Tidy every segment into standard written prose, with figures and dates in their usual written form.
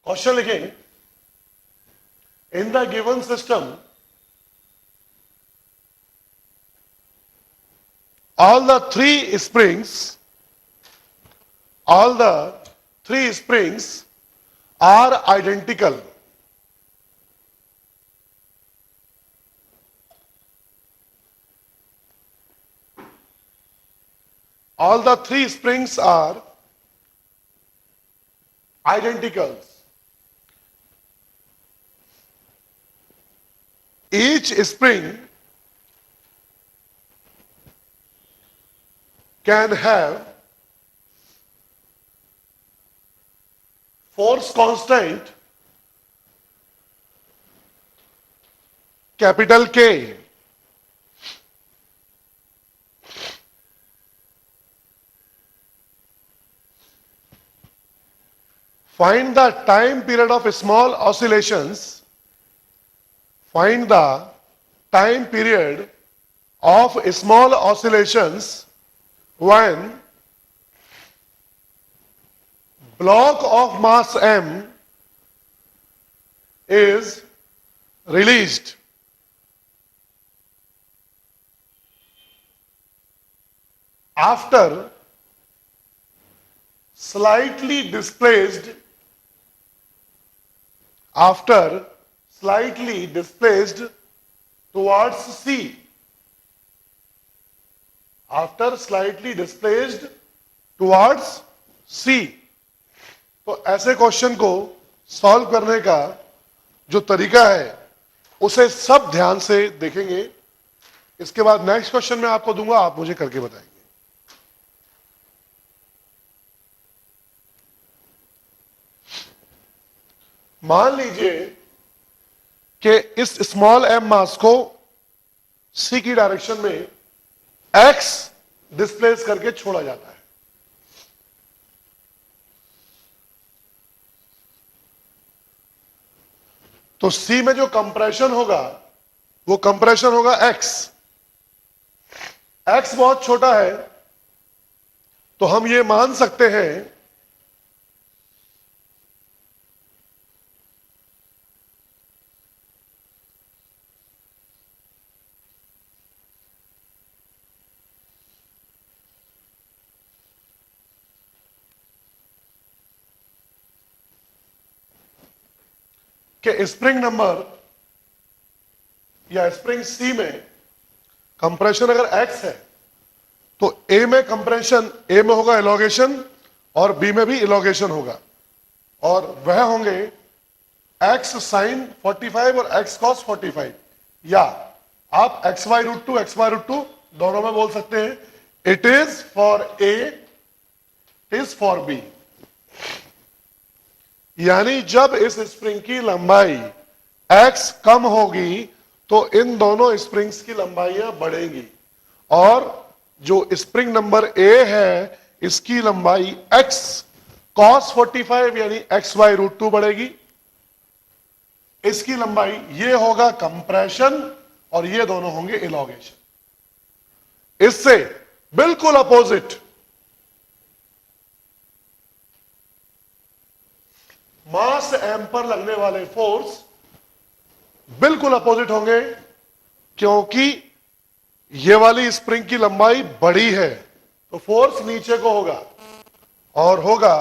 Question लिखें, in the given system all the three springs are identical. All the three springs are identical. Each spring can have force constant capital K. Find the time period of small oscillations. Find the time period of small oscillations when block of mass m is released. After slightly displaced towards C. After slightly displaced towards C. तो ऐसे question को solve करने का जो तरीका है उसे सब ध्यान से देखेंगे। इसके बाद नेक्स्ट क्वेश्चन मैं आपको दूंगा, आप मुझे करके बताएंगे। मान लीजिए कि इस स्मॉल एम मास को सी की डायरेक्शन में एक्स डिस्प्लेस करके छोड़ा जाता है। तो सी में जो कंप्रेशन होगा वो कंप्रेशन होगा एक्स। एक्स बहुत छोटा है तो हम ये मान सकते हैं कि स्प्रिंग नंबर या स्प्रिंग सी में कंप्रेशन अगर एक्स है तो ए में कंप्रेशन, ए में होगा एलोगेशन और बी में भी एलोगेशन होगा, और वह होंगे एक्स साइन 45 और एक्स कॉस 45, या आप एक्स वाई रूट टू दोनों में बोल सकते हैं। It is for A, it is for B. यानी जब इस स्प्रिंग की लंबाई x कम होगी तो इन दोनों स्प्रिंग्स की लंबाइयां बढ़ेंगी, और जो स्प्रिंग नंबर A है इसकी लंबाई x cos 45 यानी एक्स वाई रूट टू बढ़ेगी। इसकी लंबाई ये होगा कंप्रेशन और ये दोनों होंगे एलोगेशन। इससे बिल्कुल अपोजिट मास एम पर लगने वाले फोर्स बिल्कुल अपोजिट होंगे, क्योंकि ये वाली स्प्रिंग की लंबाई बड़ी है तो फोर्स नीचे को होगा और होगा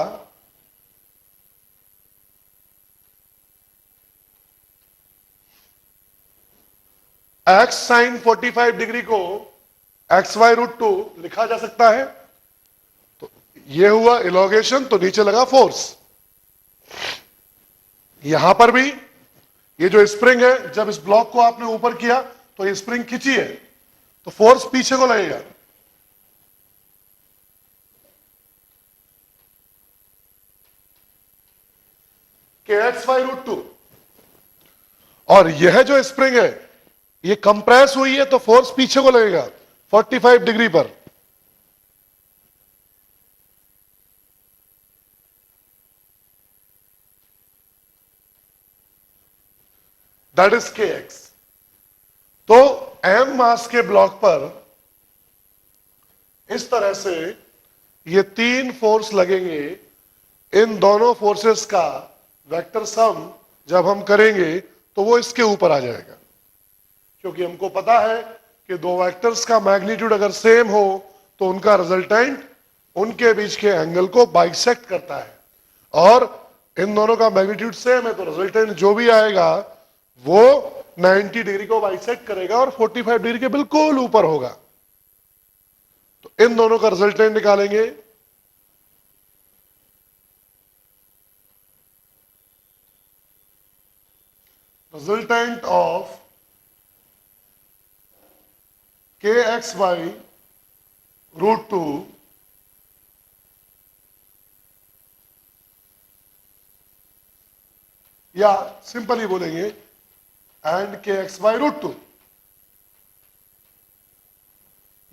एक्स साइन 45 डिग्री को एक्स वाई रूट टू लिखा जा सकता है। तो ये हुआ एलोगेशन, तो नीचे लगा फोर्स। यहां पर भी ये जो स्प्रिंग है, जब इस ब्लॉक को आपने ऊपर किया तो ये स्प्रिंग खिंची है तो फोर्स पीछे को लगेगा। के एक्स वाई रूट टू, और यह जो स्प्रिंग है ये कंप्रेस हुई है तो फोर्स पीछे को लगेगा 45 डिग्री पर। दैट इज के एक्स। तो एम मास के ब्लॉक पर इस तरह से ये तीन फोर्स लगेंगे। इन दोनों फोर्सेस का वेक्टर सम जब हम करेंगे तो वो इसके ऊपर आ जाएगा, क्योंकि हमको पता है कि दो वेक्टर्स का मैग्नीट्यूड अगर सेम हो तो उनका रिजल्टेंट उनके बीच के एंगल को बाइसेक्ट करता है, और इन दोनों का मैग्नीट्यूड सेम है तो रिजल्टेंट जो भी आएगा वो 90 डिग्री को बाइसेक्ट करेगा और 45 डिग्री के बिल्कुल ऊपर होगा। तो इन दोनों का रिजल्टेंट निकालेंगे। रिजल्टेंट ऑफ kxy √2 या सिंपली बोलेंगे एंड kxy √2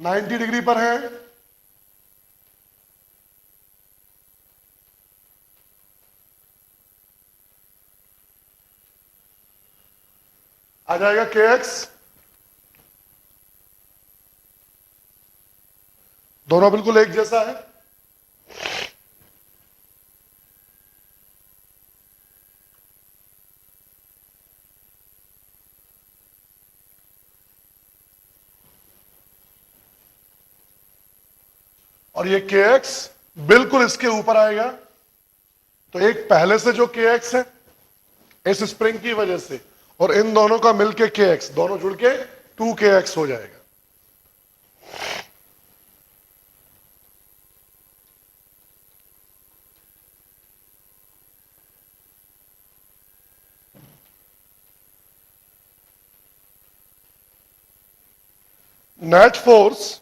90 डिग्री पर है, आ जाएगा kx, दोनों बिल्कुल एक जैसा है। और ये kx बिल्कुल इसके ऊपर आएगा, तो एक पहले से जो kx है इस स्प्रिंग की वजह से, और इन दोनों का मिलके kx, दोनों जुड़ के 2kx हो जाएगा। Net force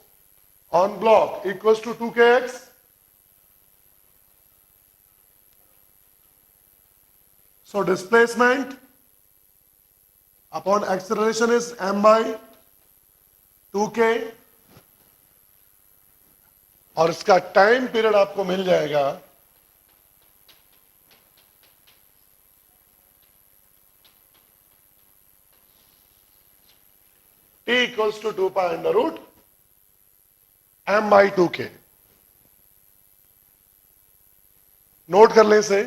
on block equals to 2kx, so displacement upon acceleration is m by 2k, और इसका टाइम पीरियड आपको मिल जाएगा t equals to 2 pi under root m by 2k। Note कर लें इसे।